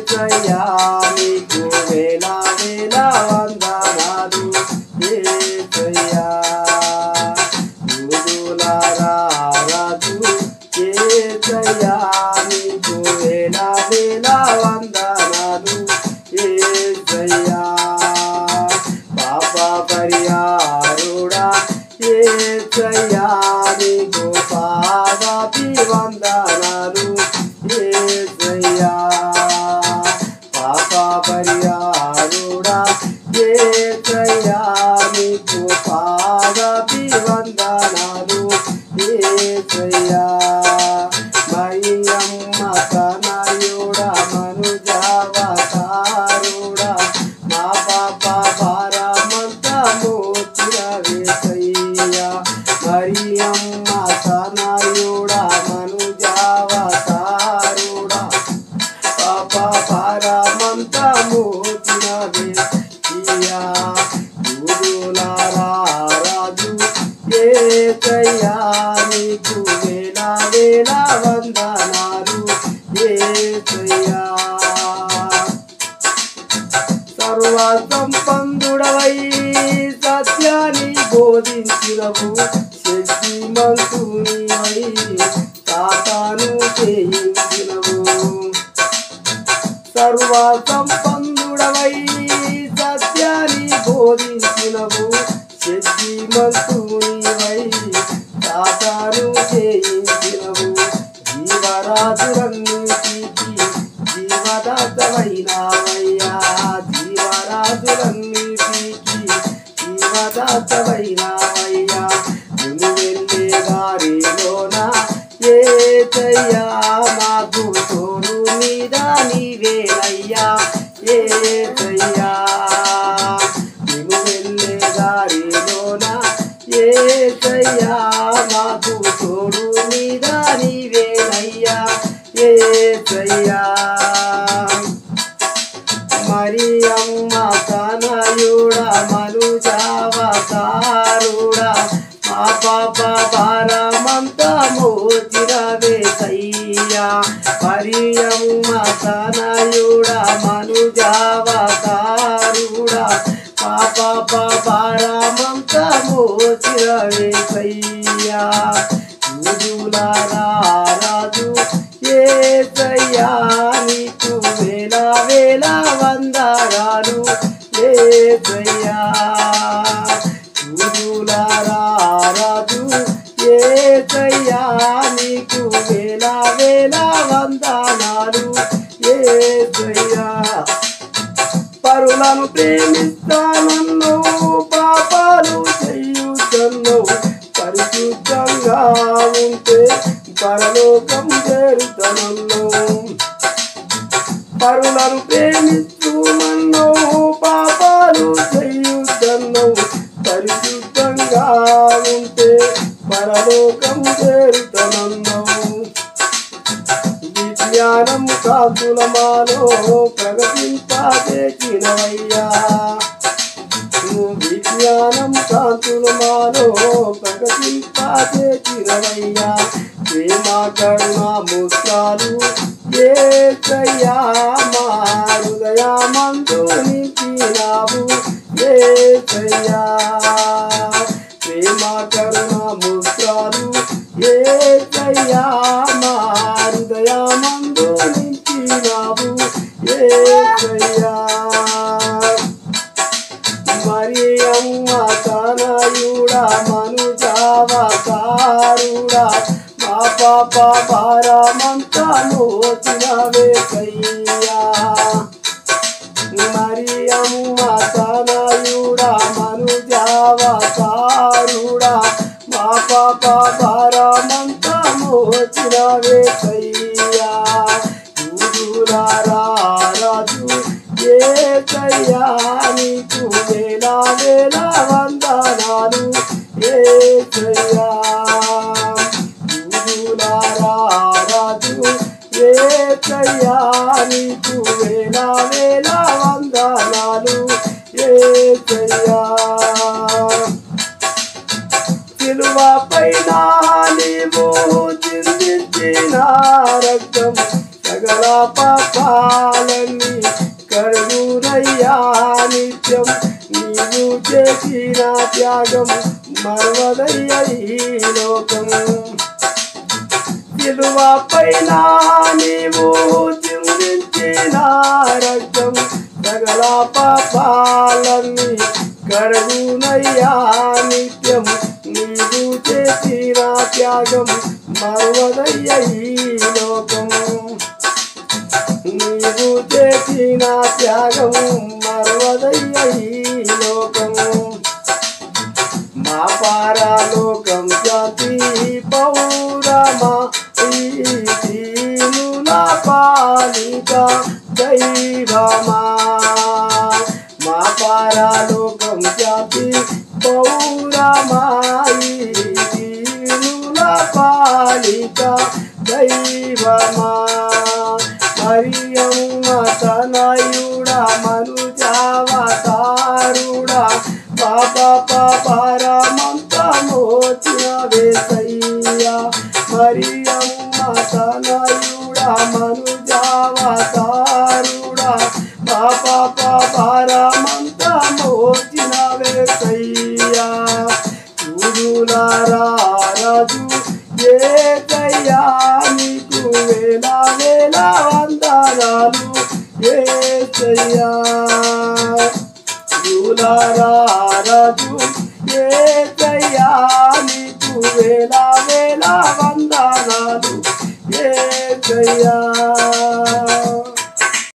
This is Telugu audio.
యేసయ్యా నీకు వేల వేల వందనాలు యేసయ్యా యూదుల రాజు యేసయ్యా నీకు వేల వేల వందనాలు యేసయ్యా పాప పరిహారుడా యేసయ్యా నీకు పాదాభి వందనాలు యేసయ్యా పాప పరిహారుడా యేసయ్యా నీకు పాదాభి వందనాలు యేసయ్యా మరియమ్మ తనయుడా మనుజావతారుడా మా పాప భారమంతా మోచిన యేసయ్యా మరియమ్మ తనయుడా మనుజావతారుడా పాప భారమంతా మోచిన యేసయ్యా యూదుల రాజు యేసయ్యా నీకు వేల వేల వందనాలు యేసయ్యా సర్వ సంపన్నుడవై సత్యాన్ని బోధించినవు శక్తిమంతునివై సాతాను జయించినవు సర్వ సంపన్నుడవై సత్యాన్ని బోధించినవు శక్తిమంతునివై సాతాను జయించినవు జీవరాజులన్నిటికీ జీవదాతవైనావయ్యా జీవరాజులన్నిటికీ జీవదాతవైనావయ్యా నువ్వు వెళ్ళే దారిలోన యేసయ్యా మాకు తోడు మీద నీవేనయ్యా యేసయ్యా నువ్వు వెళ్ళే దారిలోన యేసయ్యా మాకు తోడు మీద నీవేనయ్యా యేసయ్యా మరియమ్మ తనయుడా మనుజావతారుడా మా పాప భారమంతా మోచిన యేసయ్యా మరియమ్మ తనయుడా మనుజావతారుడా మా పాప భారమంతా మోచిన యేసయ్యా యూదుల రాజు యేసయ్యా నీకు వేల వేల వందనాలు యేసయ్యా యూదుల రాజు యేసయ్యా నీకు వేల వేల వందనాలు యేసయ్యా పరులను ప్రేమిస్తానన్ను పాపాలు చెయ్యుతన్ను పరిశుద్ధంగా ఉంటే పరలోకం చేరుతనన్ను పరులను ప్రేమిస్తూ నన్ను పాపాలు చెయ్యుతన్ను పరిశుద్ధంగా ఉంటే పరలోకం చేరుతనన్ను విజ్ఞానం కాకులమాలో ప్రగతింపజేసినవయ్యా విజ్ఞానం కాకులమాలో ప్రగతింపజేసినవయ్యా ప్రేమ కరుణ ముస్కాలు యేసయ్యా మా హృదయమందు నింపినావు యేసయ్యా ప్రేమ కరుణ ముస్కాలు యేసయ్యా మా హృదయమందు నింపినావు యేసయ్యా మరియమ్మ తనయుడా మనుజావతారుడా మా పాప భారమంతా మోచిన యేసయ్యా మరియమ్మ తనయుడా మనుజావతారుడా మా పాప భారమంతా మోచిన యేసయ్యా యూదుల రాజు యేసయ్యా నీకు వేల వేల వందనాలు యేసయ్యా యూదుల రాజు యేసయ్యా నీకు వేల వేల వందనాలు యేసయ్యా సిలువపైన నీవు చిందించిన రక్తం సకల పాపాలను మరువదయ్యా నిత్యం నీవు చేసిన త్యాగం మరువదయ్య ఈ లోకం సిలువ పైన నీవు చిందించిన రక్తం సకల పాపాలన్నీ కడుగునయ్యా నిత్యం నీవు చేసిన త్యాగం మరువదయ్య ఈ లోకం నీవు చేసిన త్యాగం మరువదయ్య ఈ లోకం మా పారలోకం జాతి పౌరమా దీనుల పాలిక దైవమా మా పారలోకం జాతి పౌరమా దీనుల పాలిక దైవమా మరియమ్మ తనయుడా మనుజావతారుడా పాప పాపరమంత మోచిన వేసయ్యా మరియమ్మ తనయుడా మనుజావతారుడా పాప పాపరమంత మోచిన వేసయ్యా చూడులారా రాజు యేసయ్యా నీకు వేల వేల వందనాలు యేసయ్యా చూడులారా రాజు యేసయ్యా నీకు వేల వేల వందనాలు యేసయ్యా